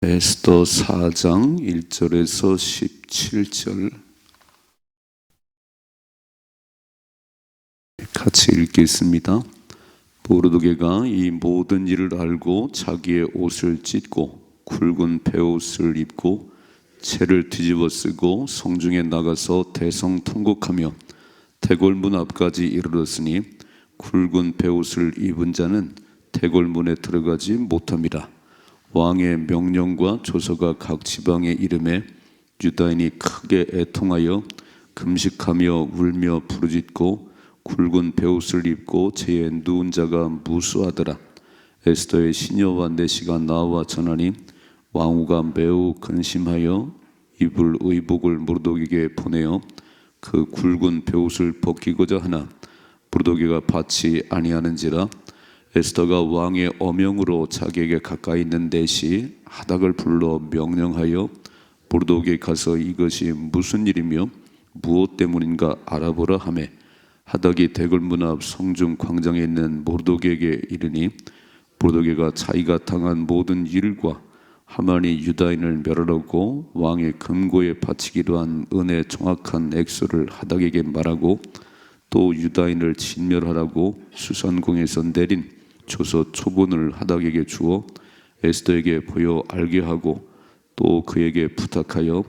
에스더 4장 1절에서 17절 같이 읽겠습니다. 모르드게가 이 모든 일을 알고 자기의 옷을 찢고 굵은 베옷을 입고 채를 뒤집어 쓰고 성중에 나가서 대성통곡하며 대궐문 앞까지 이르렀으니 굵은 베옷을 입은 자는 대궐문에 들어가지 못함이라. 왕의 명령과 조서가 각 지방의 이름에 유다인이 크게 애통하여 금식하며 울며 부르짖고 굵은 베옷을 입고 제에 누운 자가 무수하더라. 에스더의 시녀와 내시가 나와 전하니 왕후가 매우 근심하여 입을 의복을 모르드게에게 보내어 그 굵은 베옷을 벗기고자 하나 모르드게가 받지 아니하는지라. 에스더가 왕의 어명으로 자기에게 가까이 있는 내시 하닥을 불러 명령하여 모르드게에게 가서 이것이 무슨 일이며 무엇 때문인가 알아보라 하매 하닥이 대궐문 앞 성중 광장에 있는 모르드게에게 이르니 모르드게가 자기가 당한 모든 일과 하만이 유다인을 멸하라고 왕의 금고에 바치기로 한 은의 정확한 액수를 하닥에게 말하고 또 유다인을 진멸하라고 수산궁에서 내린 조서 초본을 하닥에게 주어 에스더에게 보여 알게 하고 또 그에게 부탁하여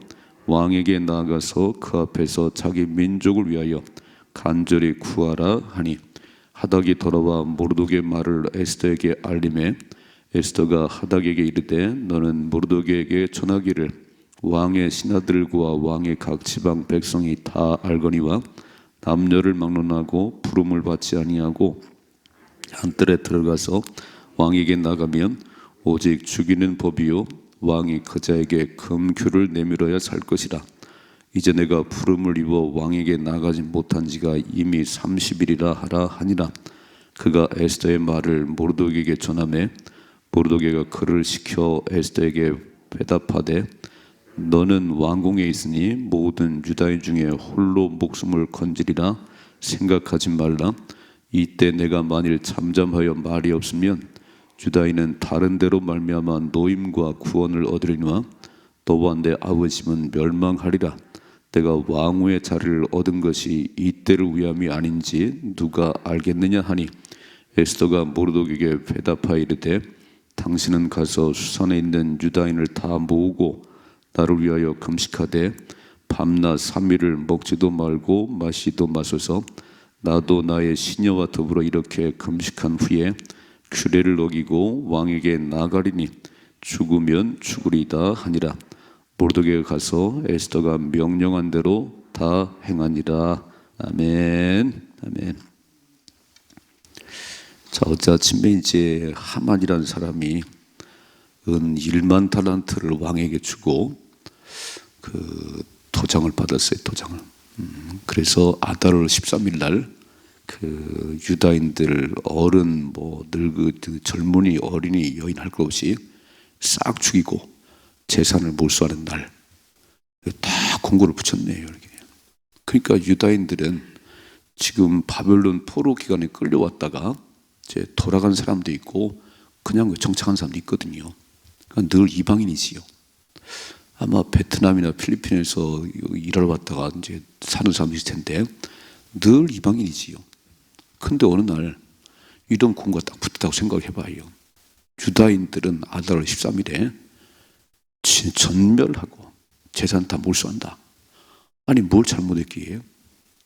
왕에게 나아가서 그 앞에서 자기 민족을 위하여 간절히 구하라 하니 하닥이 돌아와 모르드게 말을 에스더에게 알림해 에스더가 하닥에게 이르되 너는 모르드게에게 전하기를 왕의 신하들과 왕의 각 지방 백성이 다 알거니와 남녀를 막론하고 부름을 받지 아니하고 한뜰에 들어가서 왕에게 나가면 오직 죽이는 법이요 왕이 그자에게 금규를 내밀어야 살 것이라. 이제 내가 부름을 입어 왕에게 나가지 못한 지가 이미 30일이라 하라 하니라. 그가 에스더의 말을 모르드게에게 전하매 모르드게가 그를 시켜 에스더에게 대답하되 너는 왕궁에 있으니 모든 유다인 중에 홀로 목숨을 건지리라 생각하지 말라. 이때 내가 만일 잠잠하여 말이 없으면 유다인은 다른 데로 말미암아 노임과 구원을 얻으리니와 너와 내 아버지는 멸망하리라. 내가 왕후의 자리를 얻은 것이 이때를 위함이 아닌지 누가 알겠느냐 하니 에스더가 모르드게에게 대답하이르되 당신은 가서 수산에 있는 유다인을 다 모으고 나를 위하여 금식하되 밤낮 3일을 먹지도 말고 마시도 마소서. 나도 나의 시녀와 더불어 이렇게 금식한 후에 규례를 어기고 왕에게 나가리니 죽으면 죽으리다 하니라. 모르드게가 가서 에스더가 명령한 대로 다 행하니라. 아멘. 아멘. 자, 어제 아침에 이제 하만이라는 사람이 은 1만 달란트를 왕에게 주고 그 도장을 받았어요. 도장을. 그래서 아달 13일 날 그 유다인들 어른 뭐 늙은 젊은이 어린이 여인 할 것 없이 싹 죽이고 재산을 몰수하는 날 다 공고를 붙였네요. 이렇게. 그러니까 유다인들은 지금 바벨론 포로 기간에 끌려왔다가 이제 돌아간 사람도 있고 그냥 정착한 사람도 있거든요. 그러니까 늘 이방인이지요. 아마 베트남이나 필리핀에서 일하러 왔다가 이제 사는 사람이 있을 텐데 늘 이방인이지요. 근데 어느 날 이런 공고가 딱 붙었다고 생각해봐요. 유다인들은 아달 13일에 전멸하고 재산 다 몰수한다. 아니 뭘 잘못했기에?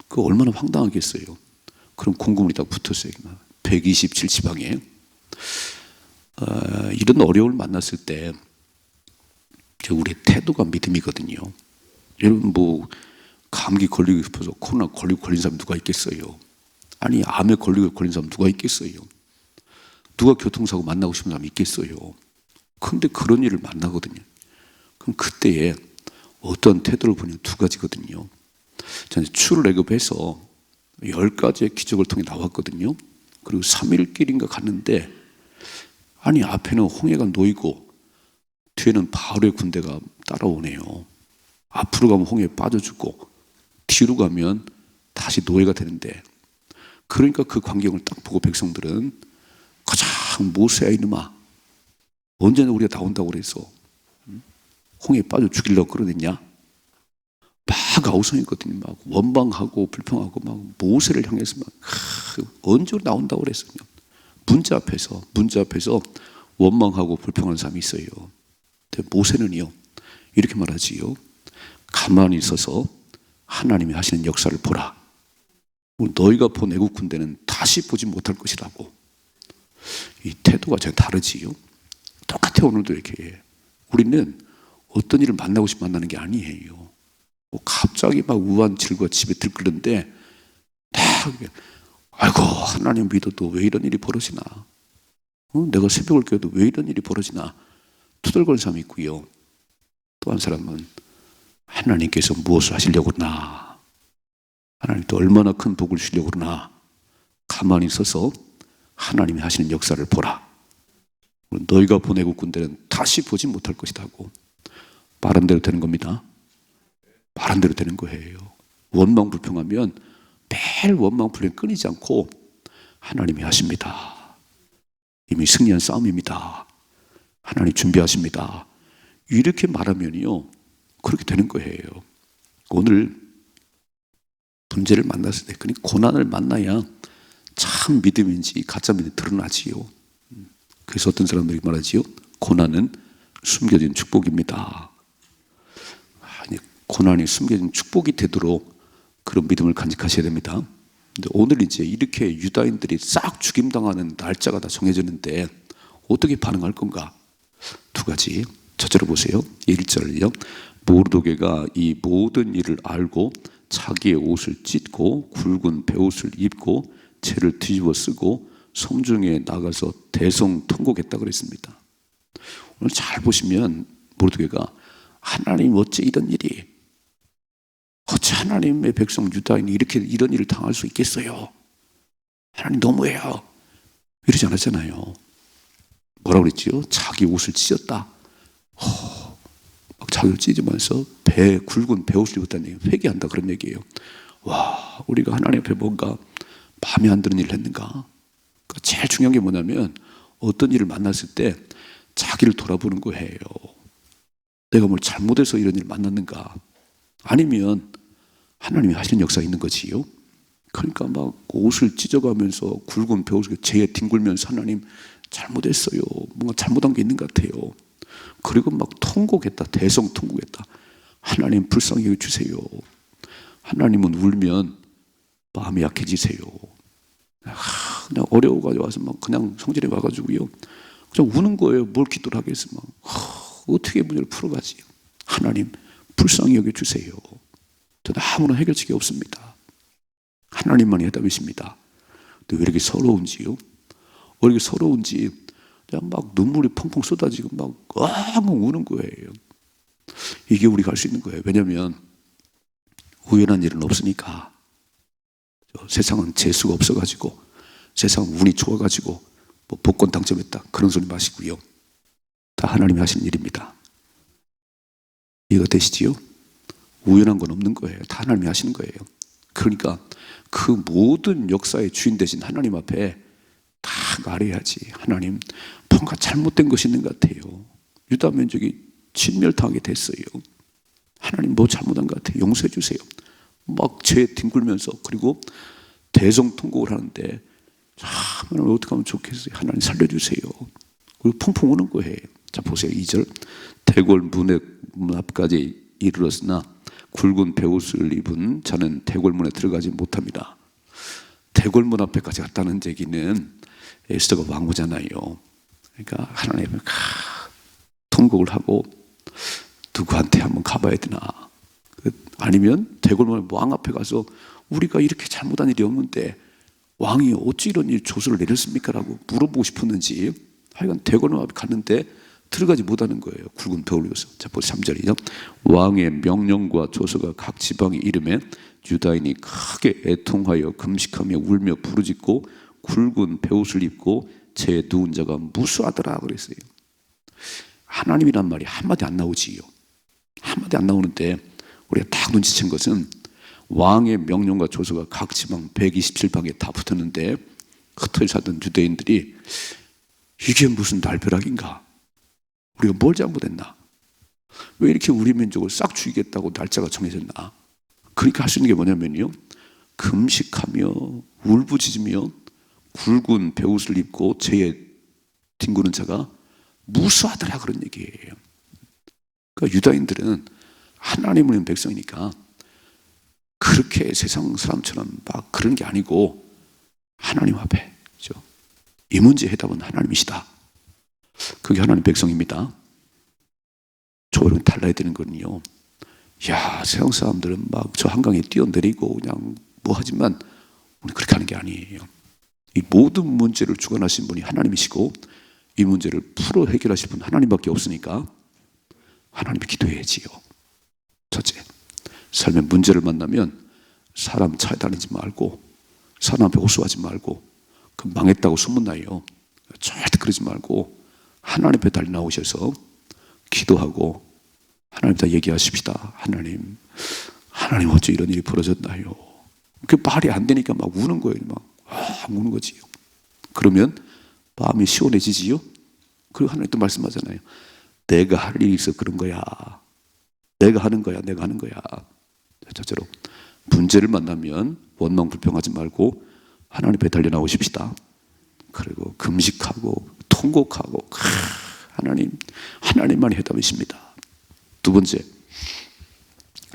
그 얼마나 황당하겠어요. 그럼 공고문이 딱 붙었어요. 127지방에 이런 어려움을 만났을 때 우리 태도가 믿음이거든요. 여러분 뭐 감기 걸리고 싶어서 코로나 걸린 사람 누가 있겠어요? 아니 암에 걸린 사람 누가 있겠어요? 누가 교통사고 만나고 싶은 사람 있겠어요? 근데 그런 일을 만나거든요. 그럼 그때에 어떤 태도를 보냐면 두 가지거든요. 저는 출애굽해서 10가지의 기적을 통해 나왔거든요. 그리고 3일길인가 갔는데 아니 앞에는 홍해가 놓이고 뒤에는 바울의 군대가 따라오네요. 앞으로 가면 홍해에 빠져 죽고 뒤로 가면 다시 노예가 되는데 그러니까 그 광경을 딱 보고 백성들은 가장 모세야 이놈아 언제나 우리가 나온다고 그래서 홍해에 빠져 죽이려고 그러느냐? 막 아우성했거든요. 막 원망하고 불평하고 막 모세를 향해서 막 언제 나온다고 그랬어요. 문자 앞에서 원망하고 불평하는 사람이 있어요. 근데 모세는요 이렇게 말하지요. 가만히 있어서 하나님이 하시는 역사를 보라. 너희가 본 애국 군대는 다시 보지 못할 것이라고. 이 태도가 좀 다르지요. 똑같아. 오늘도 이렇게 해. 우리는 어떤 일을 만나고 싶어 만나는 게 아니에요. 갑자기 막 우한 질과 집에 들끓는데 아이고 하나님 믿어도 왜 이런 일이 벌어지나, 내가 새벽을 깨워도 왜 이런 일이 벌어지나 투덜거리는 사람이 있고요. 또 한 사람은 하나님께서 무엇을 하시려고 그러나, 하나님 또 얼마나 큰 복을 주시려고 그러나 가만히 서서 하나님이 하시는 역사를 보라. 너희가 보내고 군대는 다시 보지 못할 것이다 하고. 말한 대로 되는 겁니다. 말한 대로 되는 거예요. 원망 불평하면 매일 원망 불평 끊이지 않고 하나님이 하십니다. 이미 승리한 싸움입니다. 하나님 준비하십니다. 이렇게 말하면요 그렇게 되는 거예요. 오늘 문제를 만났을 때, 그러니까 고난을 만나야 참 믿음인지 가짜 믿음이 드러나지요. 그래서 어떤 사람들이 말하지요. 고난은 숨겨진 축복입니다. 고난이 숨겨진 축복이 되도록 그런 믿음을 간직하셔야 됩니다. 근데 오늘 이제 이렇게 유다인들이 싹 죽임당하는 날짜가 다 정해졌는데 어떻게 반응할 건가? 두 가지. 첫째로 보세요. 1절을요. 모르드게가 이 모든 일을 알고 자기의 옷을 찢고 굵은 베옷을 입고 채를 뒤집어 쓰고 성중에 나가서 대성통곡했다 그랬습니다. 오늘 잘 보시면 모르드게가 하나님 어째 이런 일이, 어째 하나님의 백성 유다인이 이렇게 이런 일을 당할 수 있겠어요? 하나님 너무해요. 이러지 않았잖아요. 뭐라고 그랬지요? 자기 옷을 찢었다. 막 자기 옷을 찢으면서 굵은 베옷을 입었다는 얘기, 회개한다 그런 얘기예요. 와, 우리가 하나님 앞에 뭔가 마음에 안 드는 일을 했는가? 그러니까 제일 중요한 게 뭐냐면 어떤 일을 만났을 때 자기를 돌아보는 거예요. 내가 뭘 잘못해서 이런 일을 만났는가? 아니면 하나님이 하시는 역사가 있는 거지요. 그러니까 막 옷을 찢어가면서 굵은 베옷을 재에 뒹굴면서 하나님 잘못했어요. 뭔가 잘못한 게 있는 것 같아요. 그리고 막 통곡했다. 대성통곡했다. 하나님 불쌍히 여겨주세요. 하나님은 울면 마음이 약해지세요. 그냥 어려워가지고 와서 막 그냥 성전에 와가지고요 그냥 우는 거예요. 뭘 기도를 하겠어. 막 어떻게 문제를 풀어가지. 하나님 불쌍히 여겨주세요. 저는 아무런 해결책이 없습니다. 하나님만이 해답이십니다. 근데 왜 이렇게 서러운지요? 왜 이렇게 서러운지 그냥 막 눈물이 펑펑 쏟아지고 막 엉엉 우는 거예요. 이게 우리가 할 수 있는 거예요. 왜냐하면 우연한 일은 없으니까. 세상은 재수가 없어가지고, 세상은 운이 좋아가지고 뭐 복권 당첨했다 그런 소리 마시고요. 다 하나님이 하시는 일입니다. 이해가 되시지요? 우연한 건 없는 거예요. 다 하나님이 하시는 거예요. 그러니까 그 모든 역사의 주인 되신 하나님 앞에 다 말해야지. 하나님 뭔가 잘못된 것이 있는 것 같아요. 유다 민족이 진멸당하게 됐어요. 하나님 뭐 잘못한 것 같아요. 용서해 주세요. 막 죄에 뒹굴면서 그리고 대성통곡을 하는데 하나님 어떻게 하면 좋겠어요. 하나님 살려주세요. 그리고 펑펑 우는 거예요. 자 보세요. 2절. 대궐 문 앞까지 이르렀으나 굵은 베옷을 입은 자는 대궐문에 들어가지 못합니다. 대궐문 앞에까지 갔다는 얘기는 에스더가 왕후잖아요. 그러니까 하나님을 통곡을 하고 누구한테 한번 가봐야 되나, 아니면 대궐문 왕 앞에 가서 우리가 이렇게 잘못한 일이 없는데 왕이 어찌 이런 일 조서를 내렸습니까? 라고 물어보고 싶었는지 하여간 대궐문 앞에 갔는데 들어가지 못하는 거예요. 굵은 벽을 입어서. 자, 보세요. 3절이죠. 왕의 명령과 조서가 각 지방에 이름에 유다인이 크게 애통하여 금식하며 울며 부르짖고 굵은 베옷을 입고 제 누운 자가 무수하더라 그랬어요. 하나님이란 말이 한마디 안 나오지요. 한마디 안 나오는데 우리가 딱 눈치챈 것은 왕의 명령과 조서가 각 지방 127방에 다 붙었는데 흩어져 살던 유대인들이 이게 무슨 날벼락인가? 우리가 뭘 잘못했나? 왜 이렇게 우리 민족을 싹 죽이겠다고 날짜가 정해졌나? 그러니까 할 수 있는 게 뭐냐면요, 금식하며 울부짖으며 굵은 베옷을 입고 죄에 뒹구는 자가 무수하더라, 그런 얘기예요. 그러니까 유다인들은 하나님을 믿는 백성이니까 그렇게 세상 사람처럼 막 그런 게 아니고 하나님 앞에, 그렇죠? 이 문제의 해답은 하나님이시다. 그게 하나님 백성입니다. 저랑 달라야 되는 거는요, 야, 세상 사람들은 막 저 한강에 뛰어내리고 그냥 뭐 하지만 우리 그렇게 하는 게 아니에요. 이 모든 문제를 주관하신 분이 하나님이시고 이 문제를 풀어 해결하실 분 하나님밖에 없으니까 하나님이 기도해야지요. 첫째, 삶의 문제를 만나면 사람 차에 다니지 말고 사람 앞에 호소하지 말고 그 망했다고 소문나요. 절대 그러지 말고 하나님 앞에 달리 나오셔서 기도하고 하나님 다 얘기하십시다. 하나님 어째 이런 일이 벌어졌나요? 그 말이 안 되니까 막 우는 거예요. 막 우는 거지요. 그러면 마음이 시원해지지요. 그리고 하나님 또 말씀하잖아요. 내가 할 일이 있어 그런 거야. 내가 하는 거야. 첫째로 문제를 만나면 원망 불평하지 말고 하나님 앞에 달려 나오십시다. 그리고 금식하고 통곡하고 하나님만이 해답이십니다. 두 번째,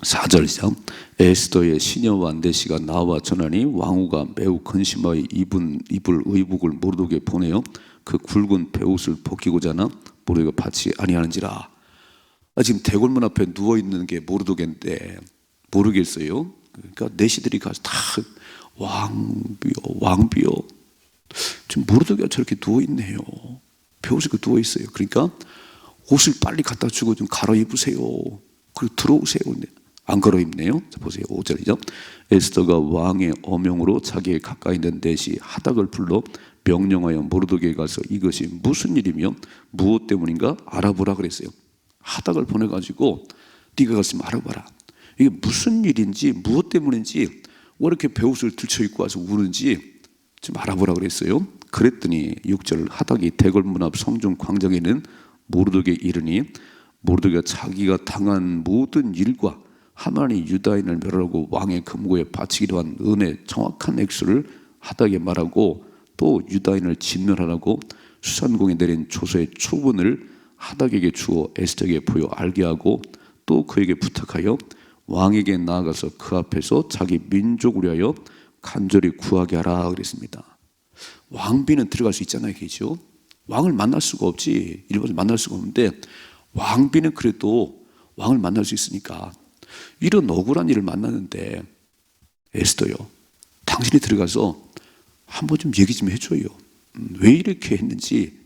4절이죠. 에스더의 시녀 완데시가 나와 전하니 왕후가 매우 근심하여 입을 의복을 모르도게 보내어 그 굵은 베옷을 벗기고자 하나 모르도게 받지 아니하는지라. 지금 대궐문 앞에 누워있는 게 모르도게인데 모르겠어요. 그러니까 내시들이 가서 다 왕비여 지금 모르도게가 저렇게 누워있네요. 베옷이 누워있어요. 그러니까 옷을 빨리 갖다 주고 좀 갈아입으세요. 그리고 들어오세요. 안 갈아입네요. 자, 보세요. 5절이죠. 에스더가 왕의 어명으로 자기의 가까이 있는 내시 하닥을 불러 명령하여 모르도게에 가서 이것이 무슨 일이며 무엇 때문인가 알아보라 그랬어요. 하닥을 보내가지고 네가 가서 알아봐라. 이게 무슨 일인지 무엇 때문인지 왜 이렇게 베옷을 들쳐입고 와서 우는지 좀 알아보라 그랬어요. 그랬더니 6절 하닥이 대궐문 앞 성중 광장에 있는 모르도게에 이르니 모르도게가 자기가 당한 모든 일과 하만이 유다인을 멸하고 왕의 금고에 바치기로 한 은의 정확한 액수를 하닥에 말하고 또 유다인을 진멸하라고 수산공에 내린 조서의 초본을 하닥에게 주어 에스더에게 보여 알게 하고 또 그에게 부탁하여 왕에게 나아가서 그 앞에서 자기 민족을 위하여 간절히 구하게 하라 그랬습니다. 왕비는 들어갈 수 있잖아요, 그죠? 왕을 만날 수가 없지. 일반적으로 만날 수가 없는데 왕비는 그래도 왕을 만날 수 있으니까 이런 억울한 일을 만났는데 에스더요, 당신이 들어가서 한번 좀 얘기 좀 해줘요. 왜 이렇게 했는지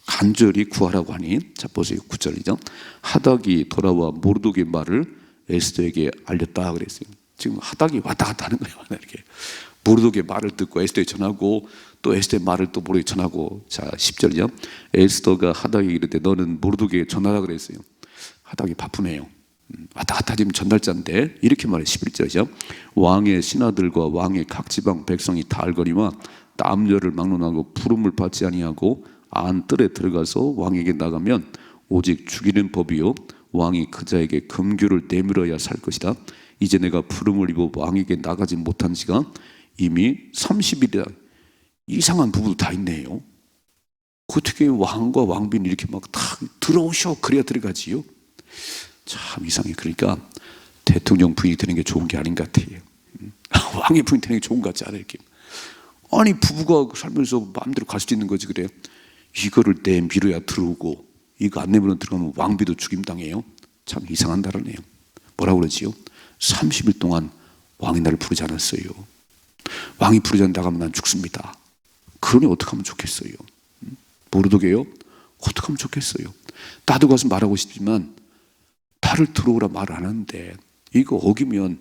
간절히 구하라고 하니, 자 보세요. 9절이죠. 하닥이 돌아와 모르도게 말을 에스더에게 알렸다 그랬어요. 지금 하닥이 왔다 갔다 하는 거예요. 이렇게 모르도게 말을 듣고 에스더에 전하고 또 에스더의 말을 또 모르도게 전하고. 자 10절이죠. 에스더가 하닥에게 이르되 너는 모르도게에 전하라 그랬어요. 하닥이 바쁘네요. 왔다 갔다 지금 전달자인데 이렇게 말해. 11절이죠. 왕의 신하들과 왕의 각 지방 백성이 다 알거니와 땀열을 막론하고 부름을 받지 아니하고 안뜰에 들어가서 왕에게 나가면 오직 죽이는 법이요 왕이 그 자에게 금규를 내밀어야 살 것이다. 이제 내가 부름을 입어 왕에게 나가지 못한 지가 이미 30일이다. 이상한 부부도 다 있네요. 어떻게 왕과 왕비는 이렇게 막 다 들어오셔 그래야 들어가지요? 참 이상해. 그러니까 대통령 부인이 되는 게 좋은 게 아닌 것 같아요. 왕의 부인 되는 게 좋은 것 같지 않아요? 이렇게. 아니 부부가 살면서 마음대로 갈 수 있는 거지. 그래 이거를 내밀어야 들어오고 이거 안 내밀어 들어가면 왕비도 죽임당해요. 참 이상한 나라네요. 뭐라고 그러지요? 30일 동안 왕이 나를 부르지 않았어요. 왕이 부르지 않는다 하면 난 죽습니다. 그러니 어떻게 하면 좋겠어요? 모르도게요? 어떻게 하면 좋겠어요? 나도 가서 말하고 싶지만 나를 들어오라 말 안 하는데 이거 어기면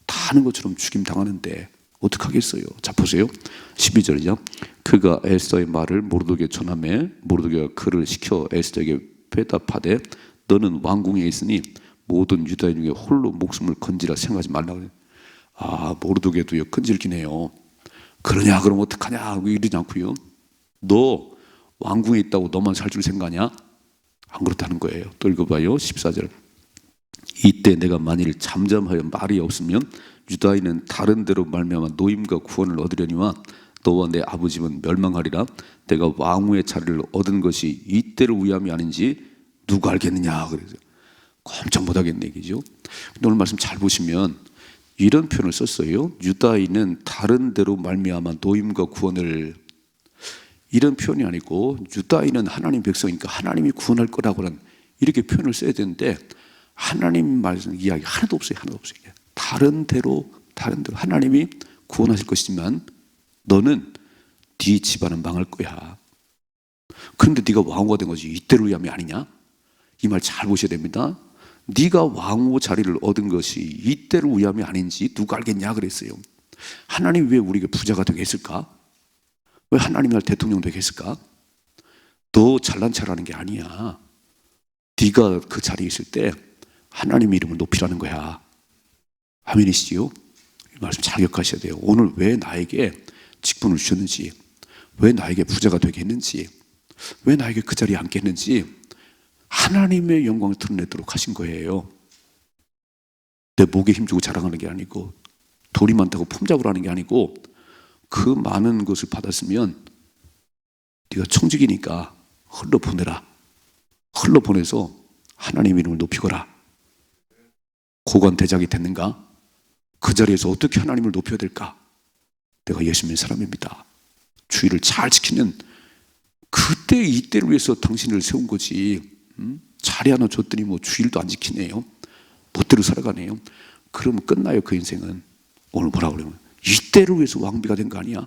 다 하는 것처럼 죽임 당하는데 어떡하겠어요? 자 보세요. 12절이죠. 그가 에스더의 말을 모르도게에 전하매 모르도게가 그를 시켜 에스더에게 대답하되 너는 왕궁에 있으니 모든 유다인 중에 홀로 목숨을 건지라 생각하지 말라고 해요. 아 모르도게도요 건질긴 해요. 그러냐 그럼 어떡하냐 이러지 않고요. 너 왕궁에 있다고 너만 살 줄 생각하냐? 안 그렇다는 거예요. 또 읽어봐요. 14절. 이때 내가 만일 잠잠하여 말이 없으면 유다인은 다른 데로 말미암아 노임과 구원을 얻으려니와 너와 내 아버지는 멸망하리라. 내가 왕후의 자리를 얻은 것이 이때를 위함이 아닌지 누가 알겠느냐. 그래서 꼼짝 못하겠네 얘기죠. 근데 오늘 말씀 잘 보시면 이런 표현을 썼어요. 유다인은 다른 데로 말미암아 노임과 구원을, 이런 표현이 아니고 유다인은 하나님 백성이니까 하나님이 구원할 거라고는 이렇게 표현을 써야 되는데 하나님 말씀 이야기 하나도 없어요. 하나도 없어요. 다른 데로 하나님이 구원하실 것이지만 너는 네 집안은 망할 거야. 그런데 네가 왕후가 된 것이 이때를 위함이 아니냐? 이 말 잘 보셔야 됩니다. 네가 왕후 자리를 얻은 것이 이때를 위함이 아닌지 누가 알겠냐 그랬어요. 하나님 왜 우리에게 부자가 되게 했을까? 왜 하나님 날 대통령 되게 했을까? 너 잘난 체라는 게 아니야. 네가 그 자리에 있을 때 하나님 이름을 높이라는 거야. 아멘이시지요? 이 말씀 잘 기억하셔야 돼요. 오늘 왜 나에게 직분을 주셨는지, 왜 나에게 부자가 되게 했는지, 왜 나에게 그 자리에 앉게 했는지 하나님의 영광을 드러내도록 하신 거예요. 내 목에 힘주고 자랑하는 게 아니고 돈이 많다고 폼잡으러 하는 게 아니고 그 많은 것을 받았으면 네가 청직이니까 흘러보내라. 흘러보내서 하나님 이름을 높이거라. 고관대작이 됐는가? 그 자리에서 어떻게 하나님을 높여야 될까? 내가 예수 믿는 사람입니다. 주의를 잘 지키는 그때 이때를 위해서 당신을 세운 거지. 자리 하나 줬더니 뭐 주일도 안 지키네요. 멋대로 살아가네요. 그러면 끝나요. 그 인생은. 오늘 뭐라고 그러면 이때를 위해서 왕비가 된 거 아니야?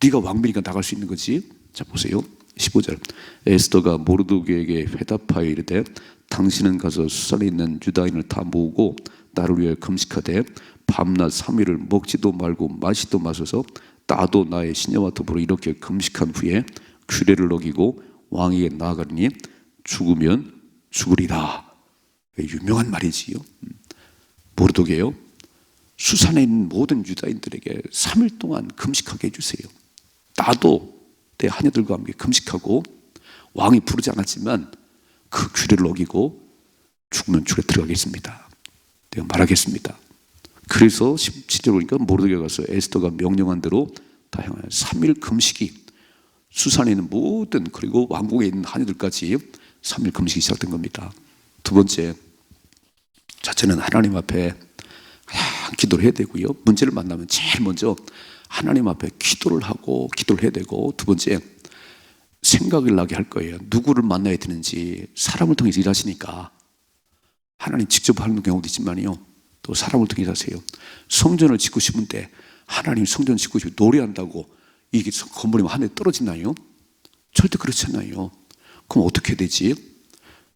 네가 왕비니까 나갈 수 있는 거지. 자 보세요. 15절. 에스더가 모르드게에게 회답하여 이르되 당신은 가서 수산에 있는 유다인을 다 모으고 나를 위하여 금식하되 밤낮 3일을 먹지도 말고 마시도 마셔서 나도 나의 시녀와 더불어 이렇게 금식한 후에 규례를 어기고 왕에게 나아가리니 죽으면 죽으리라. 유명한 말이지요. 모르드게요. 수산에 있는 모든 유다인들에게 3일 동안 금식하게 해주세요. 나도 내 하녀들과 함께 금식하고 왕이 부르지 않았지만 그 규례를 어기고 죽으면 죽에 들어가겠습니다. 내가 말하겠습니다. 그래서 17절 보니까 모르드게가 가서 에스더가 명령한 대로 다 행하여 3일 금식이 수산에 있는 모든 그리고 왕국에 있는 하녀들까지 3일 금식이 시작된 겁니다. 두 번째, 자체는 하나님 앞에 기도를 해야 되고요. 문제를 만나면 제일 먼저 하나님 앞에 기도를 하고 기도를 해야 되고, 두 번째 생각을 나게 할 거예요. 누구를 만나야 되는지. 사람을 통해서 일하시니까 하나님 직접 하는 경우도 있지만요, 또 사람을 통해서 하세요. 성전을 짓고 싶은데 하나님 성전 짓고 싶고 노래한다고 이게 건물이 하늘에 떨어지나요? 절대 그렇지 않아요. 그럼 어떻게 해야 되지?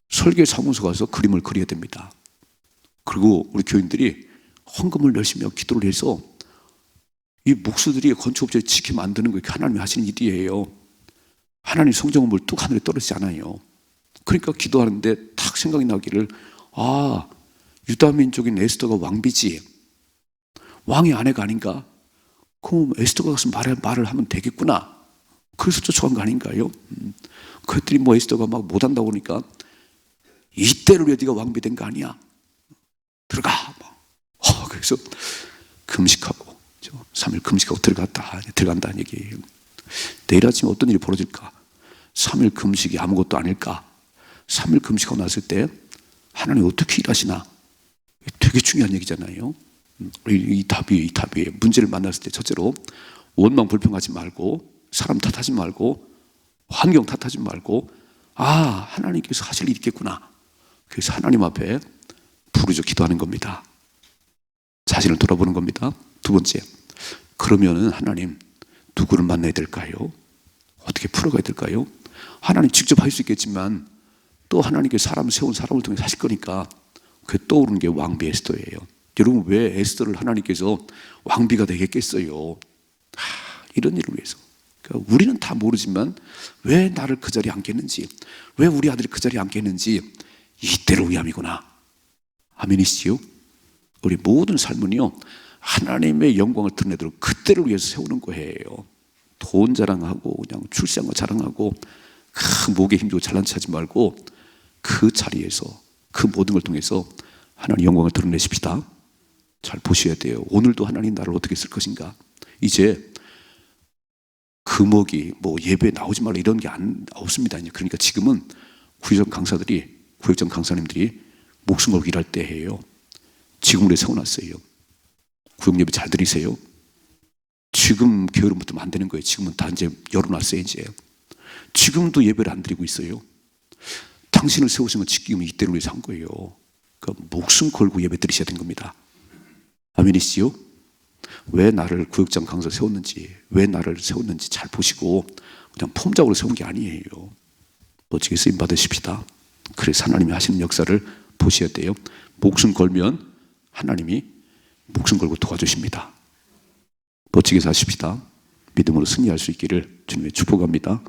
설계 사무소 가서 그림을 그려야 됩니다. 그리고 우리 교인들이 헌금을 열심히 하고 기도를 해서 이 목수들이 건축업체를 지켜 만드는 거 하나님이 하시는 일이에요. 하나님 성전 건물 뚝 하늘에 떨어지지 않아요. 그러니까 기도하는데 탁 생각이 나기를, 아, 유다 민족인 에스더가 왕비지, 왕의 아내가 아닌가? 그럼 에스더가 가서 말을 하면 되겠구나. 그래서 쫓아간 거 아닌가요? 그랬더니 뭐 에스더가 막 못한다고 그러니까 이때를 위해 네가 왕비 된 거 아니야? 들어가. 그래서 금식하고 3일 금식하고 들어간다는 얘기예요. 내일 아침에 어떤 일이 벌어질까? 3일 금식이 아무것도 아닐까? 3일 금식하고 났을 때 하나님 어떻게 일하시나? 되게 중요한 얘기잖아요. 이 답이에요. 문제를 만났을 때 첫째로 원망 불평하지 말고, 사람 탓하지 말고, 환경 탓하지 말고, 아, 하나님께서 하실 일이 있겠구나. 그래서 하나님 앞에 부르짖어 기도하는 겁니다. 자신을 돌아보는 겁니다. 두 번째, 그러면은 하나님 누구를 만나야 될까요? 어떻게 풀어가야 될까요? 하나님 직접 할 수 있겠지만 또 하나님께서 사람을 통해 하실 거니까 그 떠오르는 게 왕비 에스더예요. 여러분, 왜 에스더를 하나님께서 왕비가 되게 했겠어요? 이런 일을 위해서. 그러니까 우리는 다 모르지만 왜 나를 그 자리에 앉게 했는지, 왜 우리 아들이 그 자리에 앉게 했는지 이때를 위함이구나. 아멘이시지요? 우리 모든 삶은요, 하나님의 영광을 드러내도록 그때를 위해서 세우는 거예요. 돈 자랑하고 그냥 출세한 거 자랑하고 목에 힘주고 잘난 체 하지 말고 그 자리에서 그 모든 걸 통해서 하나님 영광을 드러내십시다. 잘 보셔야 돼요. 오늘도 하나님 나를 어떻게 쓸 것인가. 이제 금옥이 뭐 예배에 나오지 말라 이런 게 없습니다. 그러니까 지금은 구역장 강사님들이 목숨 걸고 일할 때예요. 지금으로 세워놨어요. 구역 예배 잘 들으세요. 지금 게으름부터 안 되는 거예요. 지금은 다 이제 열어놨어요. 이제 지금도 예배를 안 드리고 있어요. 당신을 세우신 건 지금 이때를 위해서 한 거예요. 그러니까 목숨 걸고 예배 드리셔야 되는 겁니다. 아멘이시요? 왜 나를 구역장 강사 세웠는지, 왜 나를 세웠는지 잘 보시고 그냥 폼작으로 세운 게 아니에요. 멋지게 쓰임 받으십시다. 그래서 하나님이 하시는 역사를 보셔야 돼요. 목숨 걸면 하나님이 목숨 걸고 도와주십니다. 멋지게 사십시다. 믿음으로 승리할 수 있기를 주님의 축복합니다.